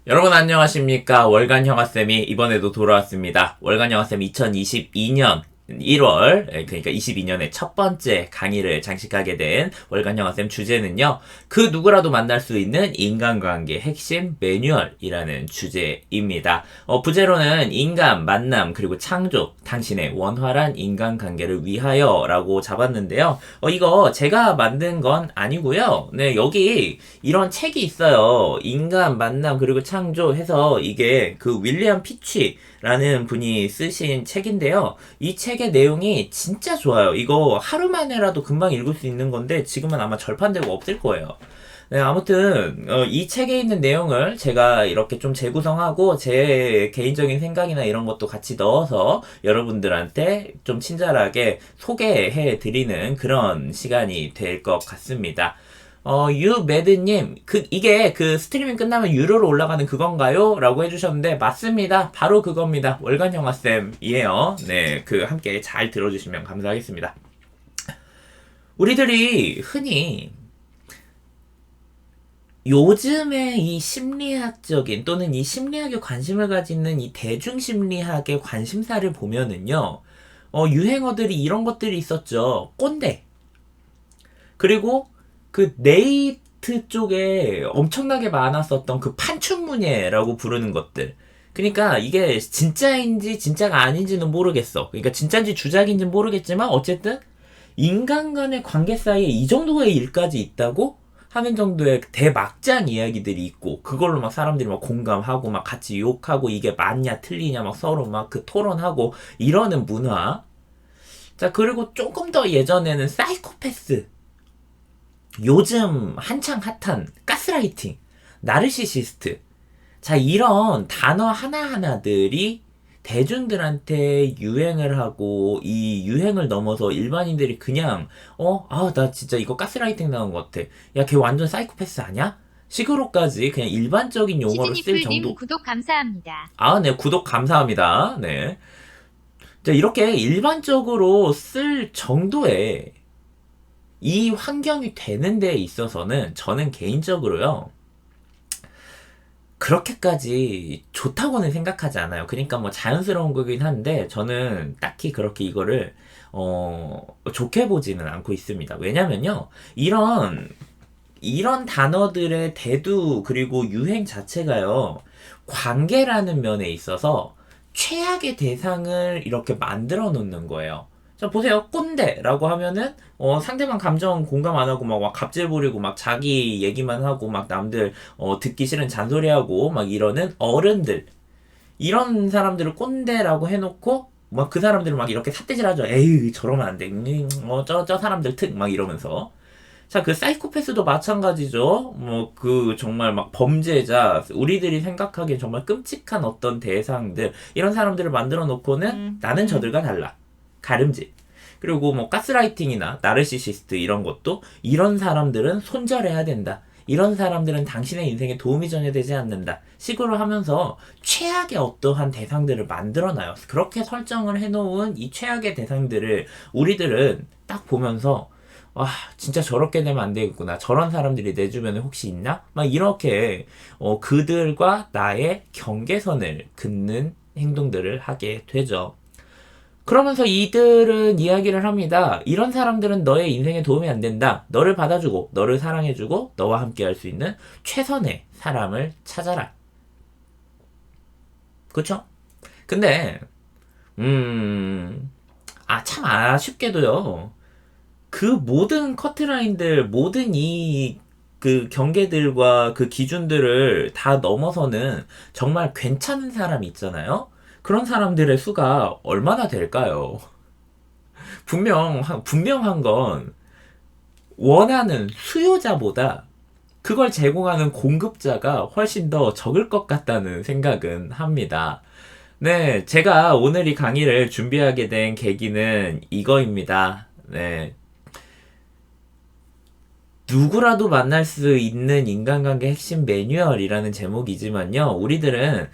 여러분 안녕하십니까. 월간 형아쌤이 이번에도 돌아왔습니다. 월간 형아쌤 2022년 1월, 그러니까 22년의 첫 번째 강의를 장식하게 된 월간 형아쌤 주제는요. 그 누구라도 만날 수 있는 인간관계 핵심 매뉴얼이라는 주제입니다. 부제로는 인간, 만남, 그리고 창조, 당신의 원활한 인간관계를 위하여 라고 잡았는데요. 이거 제가 만든 건 아니고요. 네, 여기 이런 책이 있어요. 인간, 만남, 그리고 창조 해서 이게 그 윌리엄 피치라는 분이 쓰신 책인데요. 이 책의 내용이 진짜 좋아요. 이거 하루 만에라도 금방 읽을 수 있는 건데 지금은 아마 절판되고 없을 거예요. 네, 아무튼 이 책에 있는 내용을 제가 이렇게 좀 재구성하고 제 개인적인 생각이나 이런 것도 같이 넣어서 여러분들한테 좀 친절하게 소개해 드리는 그런 시간이 될 것 같습니다. 유매드님, 이게 스트리밍 끝나면 유료로 올라가는 그건가요? 라고 해주셨는데, 맞습니다. 바로 그겁니다. 월간 영화쌤이에요. 네, 함께 잘 들어주시면 감사하겠습니다. 우리들이 흔히 요즘에 이 심리학적인 또는 이 심리학에 관심을 가지는 이 대중심리학의 관심사를 보면은요, 유행어들이 이런 것들이 있었죠. 꼰대. 그리고 네이트 쪽에 엄청나게 많았었던 판춘문예라고 부르는 것들. 그러니까 이게 진짜인지 진짜가 아닌지는 모르겠어. 그러니까 진짜인지 주작인지 모르겠지만 어쨌든 인간 간의 관계 사이에 이 정도의 일까지 있다고 하는 정도의 대막장 이야기들이 있고 그걸로 막 사람들이 막 공감하고 막 같이 욕하고 이게 맞냐 틀리냐 막 서로 막 토론하고 이러는 문화. 자, 그리고 조금 더 예전에는 사이코패스, 요즘 한창 핫한 가스라이팅, 나르시시스트. 자, 이런 단어 하나하나들이 대중들한테 유행을 하고 이 유행을 넘어서 일반인들이 그냥 나 진짜 이거 가스라이팅 나온 것 같아. 야, 걔 완전 사이코패스 아니야? 식으로까지 그냥 일반적인 용어로 쓸 시즈니풀님 정도. 구독 감사합니다. 아, 네, 구독 감사합니다. 네. 자, 이렇게 일반적으로 쓸 정도의 이 환경이 되는 데 있어서는 저는 개인적으로요. 그렇게까지 좋다고는 생각하지 않아요. 그러니까 뭐 자연스러운 거긴 한데 저는 딱히 그렇게 이거를 좋게 보지는 않고 있습니다. 왜냐면요. 이런 단어들의 대두 그리고 유행 자체가요. 관계라는 면에 있어서 최악의 대상을 이렇게 만들어 놓는 거예요. 자, 보세요. 꼰대라고 하면은, 상대방 감정 공감 안 하고 막 갑질 부리고 막 자기 얘기만 하고 막 남들, 듣기 싫은 잔소리하고 막 이러는 어른들. 이런 사람들을 꼰대라고 해놓고, 막 그 사람들을 막 이렇게 삿대질 하죠. 에이, 저러면 안 돼. 저 사람들 특, 막 이러면서. 자, 사이코패스도 마찬가지죠. 정말 막 범죄자, 우리들이 생각하기엔 정말 끔찍한 어떤 대상들, 이런 사람들을 만들어 놓고는 나는 저들과 달라. 가름질. 그리고 뭐 가스라이팅이나 나르시시스트 이런 것도 이런 사람들은 손절해야 된다. 이런 사람들은 당신의 인생에 도움이 전혀 되지 않는다. 식으로 하면서 최악의 어떠한 대상들을 만들어놔요. 그렇게 설정을 해놓은 이 최악의 대상들을 우리들은 딱 보면서 진짜 저렇게 되면 안 되겠구나. 저런 사람들이 내 주변에 혹시 있나? 막 이렇게 그들과 나의 경계선을 긋는 행동들을 하게 되죠. 그러면서 이들은 이야기를 합니다. 이런 사람들은 너의 인생에 도움이 안 된다. 너를 받아주고, 너를 사랑해주고, 너와 함께 할 수 있는 최선의 사람을 찾아라. 그쵸? 근데, 참 아쉽게도요. 그 모든 커트라인들, 모든 경계들과 그 기준들을 다 넘어서는 정말 괜찮은 사람이 있잖아요? 그런 사람들의 수가 얼마나 될까요? 분명한 건 원하는 수요자보다 그걸 제공하는 공급자가 훨씬 더 적을 것 같다는 생각은 합니다. 네, 제가 오늘 이 강의를 준비하게 된 계기는 이거입니다. 네, 누구라도 만날 수 있는 인간관계 핵심 매뉴얼이라는 제목이지만요. 우리들은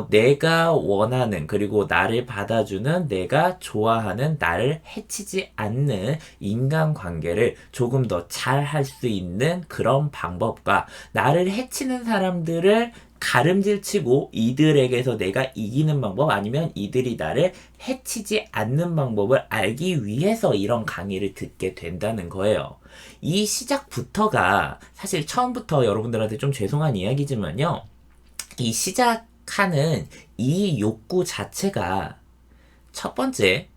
내가 원하는 그리고 나를 받아주는 내가 좋아하는 나를 해치지 않는 인간관계를 조금 더 잘 할 수 있는 그런 방법과 나를 해치는 사람들을 가름질 치고 이들에게서 내가 이기는 방법 아니면 이들이 나를 해치지 않는 방법을 알기 위해서 이런 강의를 듣게 된다는 거예요. 이 시작부터가 사실 처음부터 여러분들한테 좀 죄송한 이야기지만요. 이 시작하는 이 욕구 자체가 첫 번째,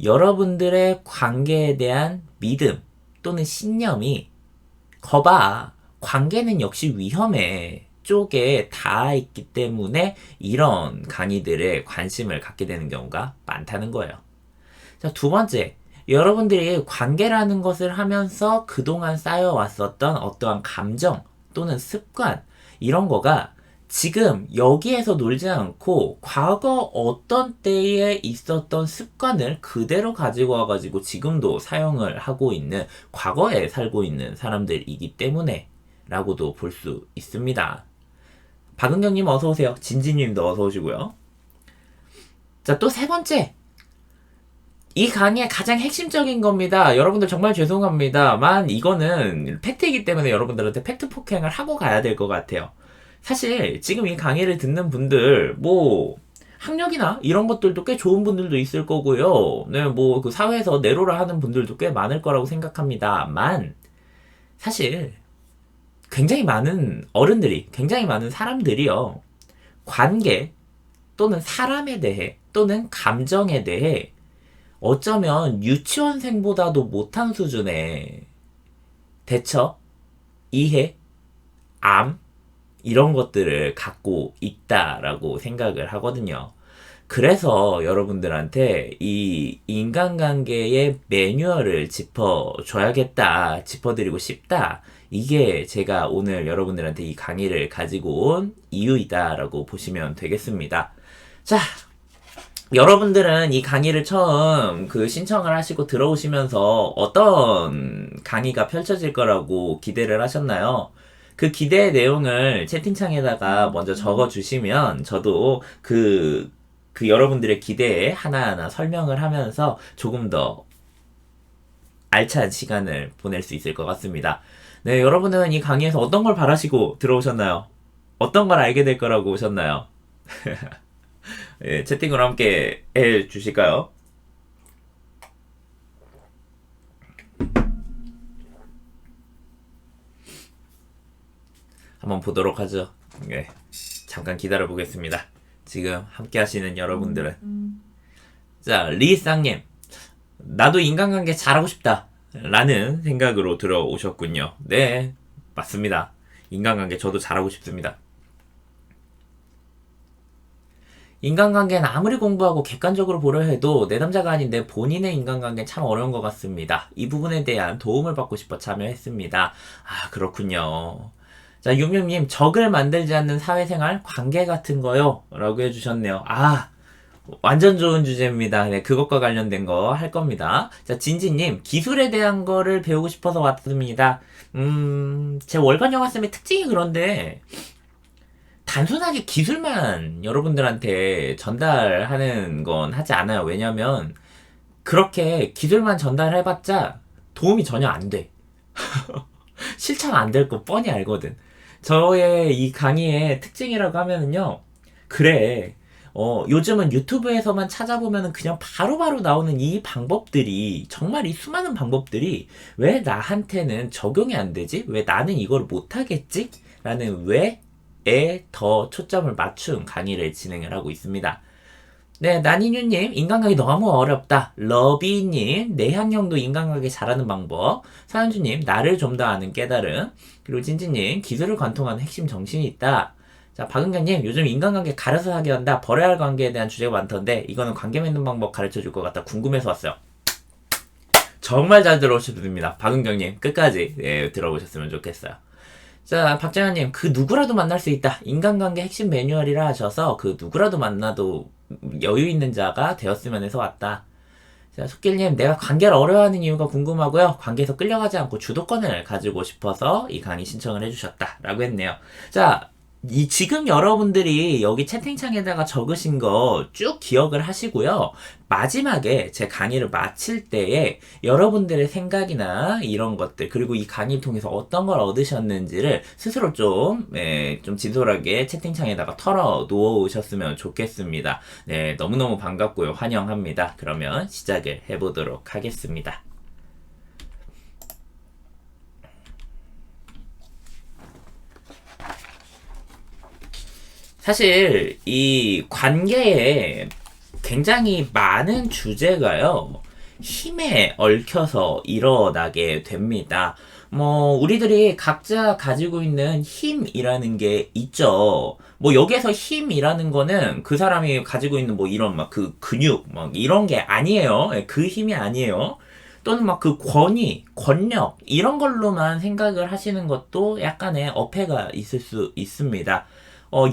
여러분들의 관계에 대한 믿음 또는 신념이 거봐, 관계는 역시 위험해 쪽에 닿아 있기 때문에 이런 강의들에 관심을 갖게 되는 경우가 많다는 거예요. 자, 두 번째, 여러분들이 관계라는 것을 하면서 그동안 쌓여왔었던 어떠한 감정 또는 습관 이런 거가 지금 여기에서 놀지 않고 과거 어떤 때에 있었던 습관을 그대로 가지고 와가지고 지금도 사용을 하고 있는 과거에 살고 있는 사람들이기 때문에 라고도 볼 수 있습니다. 박은경님 어서오세요. 진지님도 어서오시고요. 자, 또 세 번째. 이 강의의 가장 핵심적인 겁니다. 여러분들 정말 죄송합니다만 이거는 팩트이기 때문에 여러분들한테 팩트 폭행을 하고 가야 될 것 같아요. 사실 지금 이 강의를 듣는 분들 뭐 학력이나 이런 것들도 꽤 좋은 분들도 있을 거고요. 네, 뭐 그 사회에서 내로라 하는 분들도 꽤 많을 거라고 생각합니다만 사실 굉장히 많은 어른들이, 굉장히 많은 사람들이요. 관계 또는 사람에 대해 또는 감정에 대해 어쩌면 유치원생보다도 못한 수준의 대처, 이해, 암 이런 것들을 갖고 있다라고 생각을 하거든요. 그래서 여러분들한테 이 인간관계의 매뉴얼을 짚어줘야겠다, 짚어드리고 싶다. 이게 제가 오늘 여러분들한테 이 강의를 가지고 온 이유이다라고 보시면 되겠습니다. 자, 여러분들은 이 강의를 처음 신청을 하시고 들어오시면서 어떤 강의가 펼쳐질 거라고 기대를 하셨나요? 그 기대의 내용을 채팅창에다가 먼저 적어주시면 저도 그 여러분들의 기대에 하나하나 설명을 하면서 조금 더 알찬 시간을 보낼 수 있을 것 같습니다. 네, 여러분은 이 강의에서 어떤 걸 바라시고 들어오셨나요? 어떤 걸 알게 될 거라고 오셨나요? 예, 채팅으로 함께 해 주실까요? 한번 보도록 하죠. 예, 잠깐 기다려 보겠습니다. 지금 함께 하시는 여러분들은. 자, 리쌍님. 나도 인간관계 잘하고 싶다. 라는 생각으로 들어오셨군요. 네, 맞습니다. 인간관계 저도 잘하고 싶습니다. 인간관계는 아무리 공부하고 객관적으로 보려 해도 내 남자가 아닌데 본인의 인간관계는 참 어려운 것 같습니다. 이 부분에 대한 도움을 받고 싶어 참여했습니다. 아, 그렇군요. 자, 유명님, 적을 만들지 않는 사회생활, 관계 같은 거요? 라고 해주셨네요. 아, 완전 좋은 주제입니다. 네, 그것과 관련된 거 할 겁니다. 자, 진지님, 기술에 대한 거를 배우고 싶어서 왔습니다. 제 월간 영화쌤의 특징이 그런데, 단순하게 기술만 여러분들한테 전달하는 건 하지 않아요. 왜냐면, 그렇게 기술만 전달해봤자 도움이 전혀 안 돼. 실천 안 될 거 뻔히 알거든. 저의 이 강의의 특징이라고 하면은요, 그래, 요즘은 유튜브에서만 찾아보면은 그냥 바로바로 나오는 이 방법들이, 정말 이 수많은 방법들이 왜 나한테는 적용이 안 되지? 왜 나는 이걸 못하겠지? 라는 왜에 더 초점을 맞춘 강의를 진행을 하고 있습니다. 네, 나니뉴님, 인간관계 너무 어렵다. 러비님, 내향형도 인간관계 잘하는 방법. 서현주님, 나를 좀 더 아는 깨달음. 그리고 진지님, 기술을 관통하는 핵심 정신이 있다. 자, 박은경님, 요즘 인간관계 가려서 하게 한다. 버려야 할 관계에 대한 주제가 많던데, 이거는 관계 맺는 방법 가르쳐 줄 것 같다. 궁금해서 왔어요. 정말 잘 들어오셨습니다. 박은경님, 끝까지 들어보셨으면 좋겠어요. 자, 박정현님, 그 누구라도 만날 수 있다. 인간관계 핵심 매뉴얼이라 하셔서 그 누구라도 만나도 여유 있는 자가 되었으면 해서 왔다. 자, 속길님, 내가 관계를 어려워하는 이유가 궁금하고요. 관계에서 끌려가지 않고 주도권을 가지고 싶어서 이 강의 신청을 해주셨다. 라고 했네요. 자, 지금 여러분들이 여기 채팅창에다가 적으신 거 쭉 기억을 하시고요. 마지막에 제 강의를 마칠 때에 여러분들의 생각이나 이런 것들, 그리고 이 강의를 통해서 어떤 걸 얻으셨는지를 스스로 좀 진솔하게 채팅창에다가 털어 놓으셨으면 좋겠습니다. 네, 너무너무 반갑고요. 환영합니다. 그러면 시작을 해보도록 하겠습니다. 사실 이 관계에 굉장히 많은 주제가요, 힘에 얽혀서 일어나게 됩니다. 우리들이 각자 가지고 있는 힘이라는 게 있죠. 여기에서 힘이라는 거는 그 사람이 가지고 있는 이런 그 근육, 이런 게 아니에요. 그 힘이 아니에요. 또는 그 권위, 권력, 이런 걸로만 생각을 하시는 것도 약간의 어폐가 있을 수 있습니다.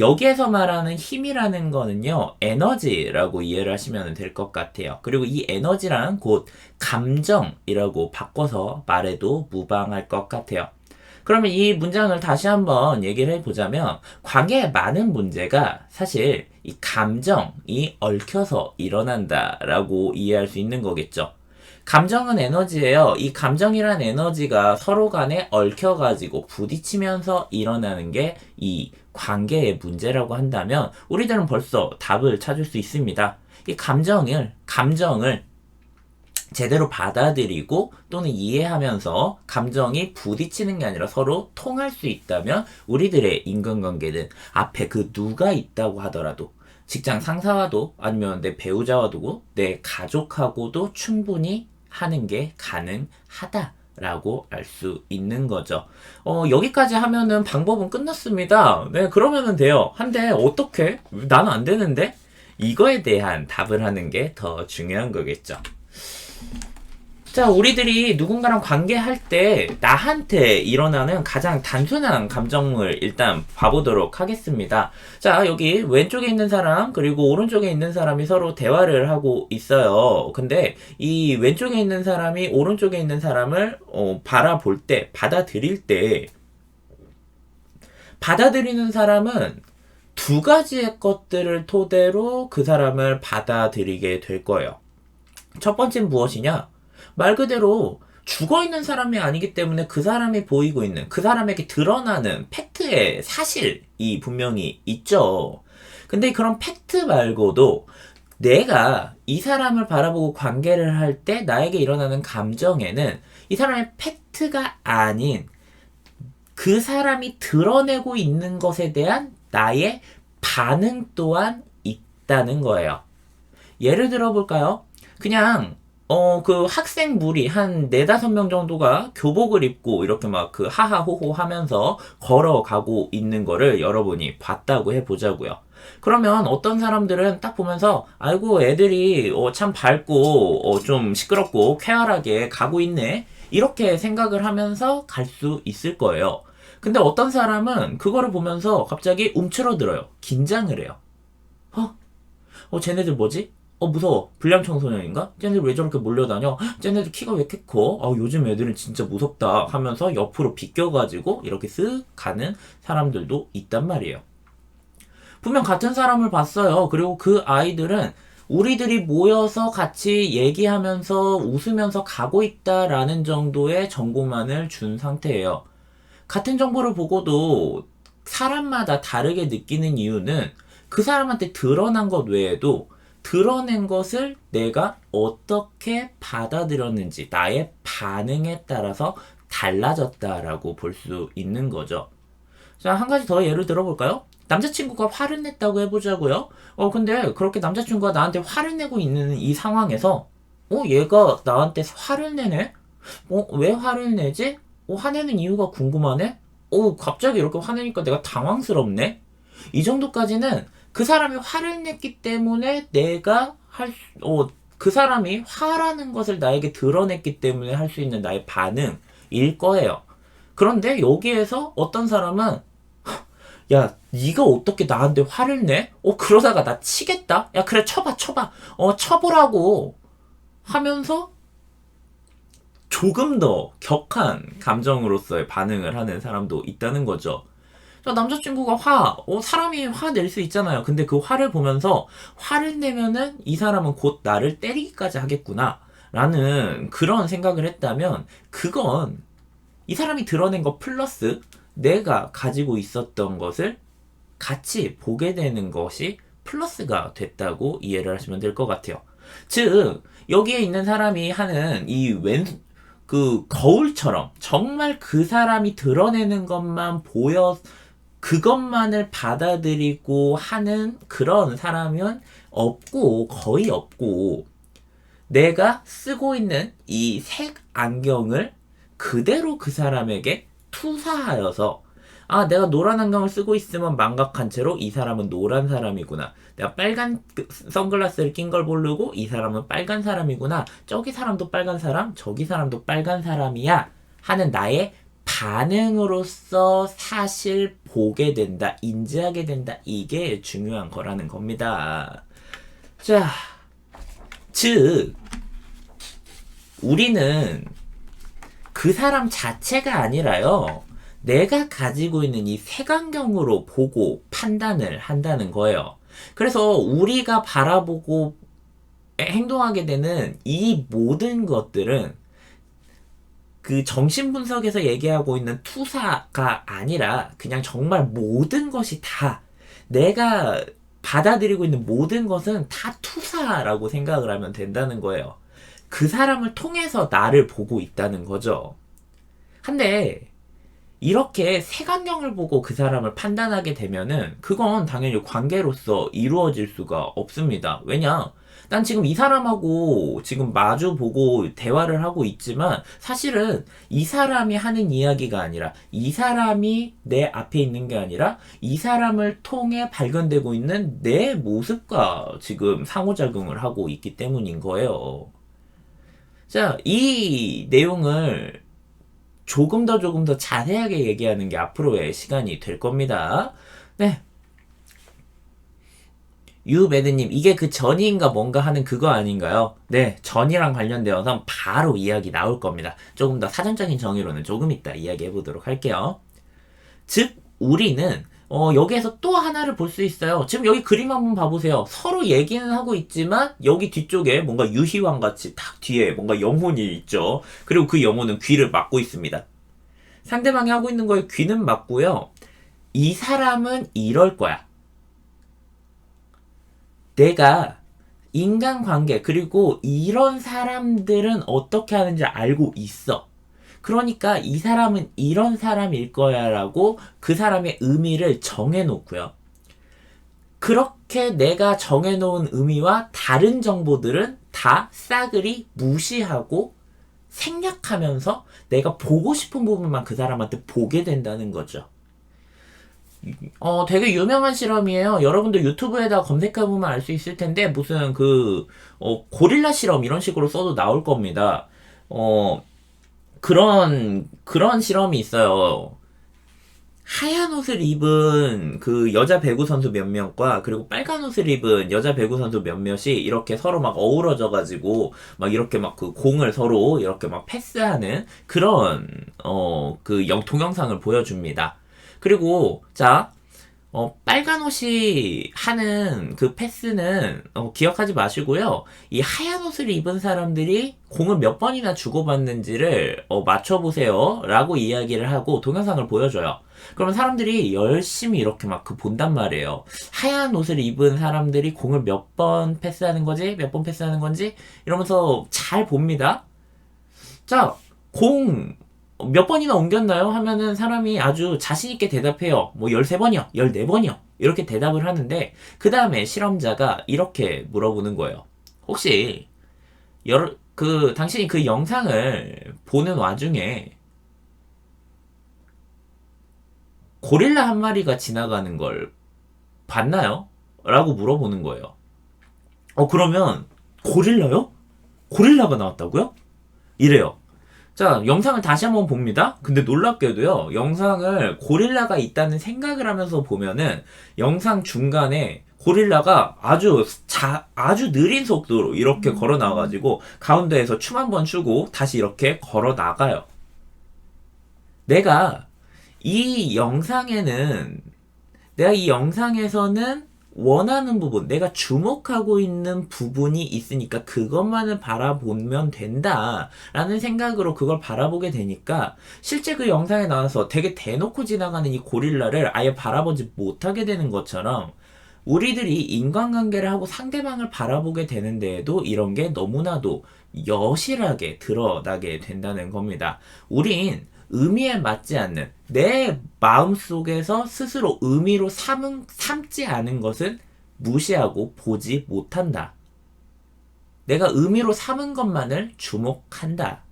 여기에서 말하는 힘이라는 거는요, 에너지라고 이해를 하시면 될 것 같아요. 그리고 이 에너지란 곧 감정이라고 바꿔서 말해도 무방할 것 같아요. 그러면 이 문장을 다시 한번 얘기를 해보자면, 관계의 많은 문제가 사실 이 감정이 얽혀서 일어난다라고 이해할 수 있는 거겠죠. 감정은 에너지예요. 이 감정이란 에너지가 서로 간에 얽혀가지고 부딪히면서 일어나는 게 이 관계의 문제라고 한다면, 우리들은 벌써 답을 찾을 수 있습니다. 이 감정을 제대로 받아들이고 또는 이해하면서 감정이 부딪히는 게 아니라 서로 통할 수 있다면, 우리들의 인간관계는 앞에 그 누가 있다고 하더라도, 직장 상사와도 아니면 내 배우자와도 내 가족하고도 충분히 하는 게 가능하다라고 알 수 있는 거죠. 여기까지 하면은 방법은 끝났습니다. 네, 그러면은 돼요. 한데 어떻게? 나는 안 되는데? 이거에 대한 답을 하는 게 더 중요한 거겠죠. 자, 우리들이 누군가랑 관계할 때 나한테 일어나는 가장 단순한 감정을 일단 봐보도록 하겠습니다. 자, 여기 왼쪽에 있는 사람 그리고 오른쪽에 있는 사람이 서로 대화를 하고 있어요. 근데 이 왼쪽에 있는 사람이 오른쪽에 있는 사람을 바라볼 때, 받아들일 때, 받아들이는 사람은 두 가지의 것들을 토대로 그 사람을 받아들이게 될 거예요. 첫 번째는 무엇이냐? 말 그대로 죽어있는 사람이 아니기 때문에 그 사람이 보이고 있는, 그 사람에게 드러나는 팩트의 사실이 분명히 있죠. 근데 그런 팩트 말고도 내가 이 사람을 바라보고 관계를 할 때 나에게 일어나는 감정에는 이 사람의 팩트가 아닌 그 사람이 드러내고 있는 것에 대한 나의 반응 또한 있다는 거예요. 예를 들어 볼까요? 그냥 그 학생 무리 한 4-5명 정도가 교복을 입고 이렇게 그 하하호호 하면서 걸어가고 있는 거를 여러분이 봤다고 해보자고요. 그러면 어떤 사람들은 딱 보면서 아이고 애들이 참 밝고 좀 시끄럽고 쾌활하게 가고 있네, 이렇게 생각을 하면서 갈 수 있을 거예요. 근데 어떤 사람은 그거를 보면서 갑자기 움츠러들어요. 긴장을 해요. 쟤네들 뭐지? 무서워. 불량 청소년인가? 쟤네들 왜 저렇게 몰려다녀? 쟤네들 키가 왜 이렇게 커? 요즘 애들은 진짜 무섭다 하면서 옆으로 비껴가지고 이렇게 쓱 가는 사람들도 있단 말이에요. 분명 같은 사람을 봤어요. 그리고 그 아이들은 우리들이 모여서 같이 얘기하면서 웃으면서 가고 있다라는 정도의 정보만을 준 상태예요. 같은 정보를 보고도 사람마다 다르게 느끼는 이유는 그 사람한테 드러난 것 외에도 드러낸 것을 내가 어떻게 받아들였는지, 나의 반응에 따라서 달라졌다라고 볼 수 있는 거죠. 자, 한 가지 더 예를 들어볼까요? 남자친구가 화를 냈다고 해보자고요. 근데 그렇게 남자친구가 나한테 화를 내고 있는 이 상황에서 얘가 나한테 화를 내네? 왜 화를 내지? 화내는 이유가 궁금하네? 갑자기 이렇게 화내니까 내가 당황스럽네? 이 정도까지는 그 사람이 화를 냈기 때문에 내가 그 사람이 화라는 것을 나에게 드러냈기 때문에 할 수 있는 나의 반응일 거예요. 그런데 여기에서 어떤 사람은 야, 네가 어떻게 나한테 화를 내? 그러다가 나 치겠다? 야, 그래, 쳐봐. 쳐보라고 하면서 조금 더 격한 감정으로서의 반응을 하는 사람도 있다는 거죠. 자, 남자친구가 사람이 화 낼 수 있잖아요. 근데 그 화를 보면서 화를 내면은 이 사람은 곧 나를 때리기까지 하겠구나. 라는 그런 생각을 했다면 그건 이 사람이 드러낸 거 플러스 내가 가지고 있었던 것을 같이 보게 되는 것이 플러스가 됐다고 이해를 하시면 될 것 같아요. 즉, 여기에 있는 사람이 하는 그 거울처럼 정말 그 사람이 드러내는 것만 그것만을 받아들이고 하는 그런 사람은 거의 없고, 내가 쓰고 있는 이 색 안경을 그대로 그 사람에게 투사하여서 내가 노란 안경을 쓰고 있으면 망각한 채로 이 사람은 노란 사람이구나. 내가 빨간 선글라스를 낀 걸 모르고 이 사람은 빨간 사람이구나. 저기 사람도 빨간 사람, 저기 사람도 빨간 사람이야. 하는 나의 반응으로서 사실 보게 된다, 인지하게 된다. 이게 중요한 거라는 겁니다. 자, 즉, 우리는 그 사람 자체가 아니라요, 내가 가지고 있는 이 색안경으로 보고 판단을 한다는 거예요. 그래서 우리가 바라보고 행동하게 되는 이 모든 것들은 그 정신분석에서 얘기하고 있는 투사가 아니라 그냥 정말 모든 것이 다 내가 받아들이고 있는 모든 것은 다 투사라고 생각을 하면 된다는 거예요. 그 사람을 통해서 나를 보고 있다는 거죠. 근데 이렇게 색안경을 보고 그 사람을 판단하게 되면은 그건 당연히 관계로서 이루어질 수가 없습니다. 왜냐? 난 지금 이 사람하고 지금 마주 보고 대화를 하고 있지만 사실은 이 사람이 하는 이야기가 아니라 이 사람이 내 앞에 있는 게 아니라 이 사람을 통해 발견되고 있는 내 모습과 지금 상호작용을 하고 있기 때문인 거예요. 자, 이 내용을 조금 더 자세하게 얘기하는 게 앞으로의 시간이 될 겁니다. 네. 유매드님, 이게 그 전이인가 뭔가 하는 그거 아닌가요? 네, 전이랑 관련되어서 바로 이야기 나올 겁니다. 조금 더 사전적인 정의로는 조금 이따 이야기해 보도록 할게요. 즉, 우리는 여기에서 또 하나를 볼 수 있어요. 지금 여기 그림 한번 봐보세요. 서로 얘기는 하고 있지만 여기 뒤쪽에 뭔가 유희왕 같이 딱 뒤에 뭔가 영혼이 있죠. 그리고 그 영혼은 귀를 막고 있습니다. 상대방이 하고 있는 거에 귀는 막고요. 이 사람은 이럴 거야. 내가 인간관계 그리고 이런 사람들은 어떻게 하는지 알고 있어. 그러니까 이 사람은 이런 사람일 거야 라고 그 사람의 의미를 정해놓고요. 그렇게 내가 정해놓은 의미와 다른 정보들은 다 싸그리 무시하고 생략하면서 내가 보고 싶은 부분만 그 사람한테 보게 된다는 거죠. 되게 유명한 실험이에요. 여러분들 유튜브에다 검색해보면 알 수 있을 텐데, 무슨 고릴라 실험 이런 식으로 써도 나올 겁니다. 그런 실험이 있어요. 하얀 옷을 입은 그 여자 배구 선수 몇 명과 그리고 빨간 옷을 입은 여자 배구 선수 몇몇이 이렇게 서로 막 어우러져가지고 막 이렇게 막 그 공을 서로 이렇게 막 패스하는 그런 동영상을 보여줍니다. 그리고 자, 빨간 옷이 하는 그 패스는 기억하지 마시고요. 이 하얀 옷을 입은 사람들이 공을 몇 번이나 주고받는지를 맞춰보세요 라고 이야기를 하고 동영상을 보여줘요. 그러면 사람들이 열심히 이렇게 막 본단 말이에요. 하얀 옷을 입은 사람들이 공을 몇 번 패스하는 거지? 몇 번 패스하는 건지? 이러면서 잘 봅니다. 자, 공 몇 번이나 옮겼나요? 하면은 사람이 아주 자신있게 대답해요. 뭐 13번이요, 14번이요. 이렇게 대답을 하는데, 그 다음에 실험자가 이렇게 물어보는 거예요. 혹시, 당신이 그 영상을 보는 와중에, 고릴라 한 마리가 지나가는 걸 봤나요? 라고 물어보는 거예요. 그러면, 고릴라요? 고릴라가 나왔다고요? 이래요. 자, 영상을 다시 한번 봅니다. 근데 놀랍게도요, 영상을 고릴라가 있다는 생각을 하면서 보면은, 영상 중간에 고릴라가 아주 느린 속도로 이렇게 걸어 나와가지고, 가운데에서 춤 한번 추고, 다시 이렇게 걸어 나가요. 내가 이 영상에는 내가 이 영상에서는 원하는 부분, 내가 주목하고 있는 부분이 있으니까 그것만을 바라보면 된다 라는 생각으로 그걸 바라보게 되니까 실제 그 영상에 나와서 되게 대놓고 지나가는 이 고릴라를 아예 바라보지 못하게 되는 것처럼 우리들이 인간관계를 하고 상대방을 바라보게 되는 데에도 이런 게 너무나도 여실하게 드러나게 된다는 겁니다. 우린 의미에 맞지 않는 내 마음속에서 스스로 의미로 삼지 않은 것은 무시하고 보지 못한다. 내가 의미로 삼은 것만을 주목한다.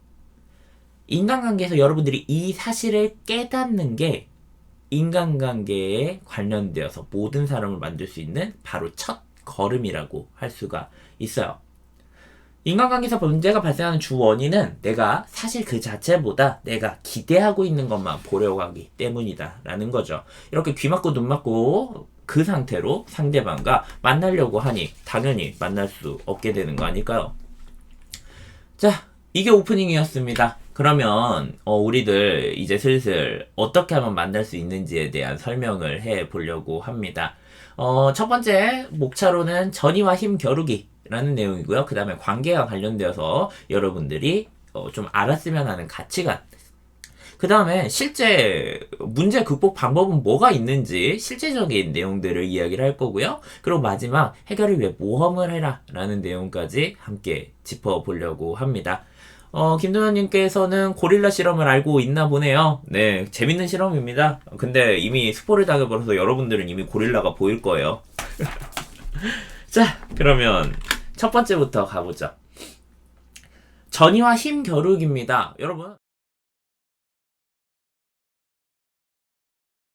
인간관계에서 여러분들이 이 사실을 깨닫는 게 인간관계에 관련되어서 모든 사람을 만들 수 있는 바로 첫 걸음이라고 할 수가 있어요. 인간관계에서 문제가 발생하는 주 원인은 내가 사실 그 자체보다 내가 기대하고 있는 것만 보려고 하기 때문이다 라는 거죠. 이렇게 귀 막고 눈 막고 그 상태로 상대방과 만나려고 하니 당연히 만날 수 없게 되는 거 아닐까요? 자, 이게 오프닝이었습니다. 그러면 우리들 이제 슬슬 어떻게 하면 만날 수 있는지에 대한 설명을 해 보려고 합니다. 첫 번째 목차로는 전이와 힘 겨루기 라는 내용이고요. 그 다음에 관계와 관련되어서 여러분들이 좀 알았으면 하는 가치관, 그 다음에 실제 문제 극복 방법은 뭐가 있는지 실제적인 내용들을 이야기를 할 거고요. 그리고 마지막 해결을 위해 모험을 해라 라는 내용까지 함께 짚어보려고 합니다. 김도현님께서는 고릴라 실험을 알고 있나 보네요. 네, 재밌는 실험입니다. 근데 이미 스포를 당해버려서 여러분들은 이미 고릴라가 보일 거예요. 자, 그러면 첫 번째부터 가보죠. 전이와 힘 겨루기입니다. 여러분.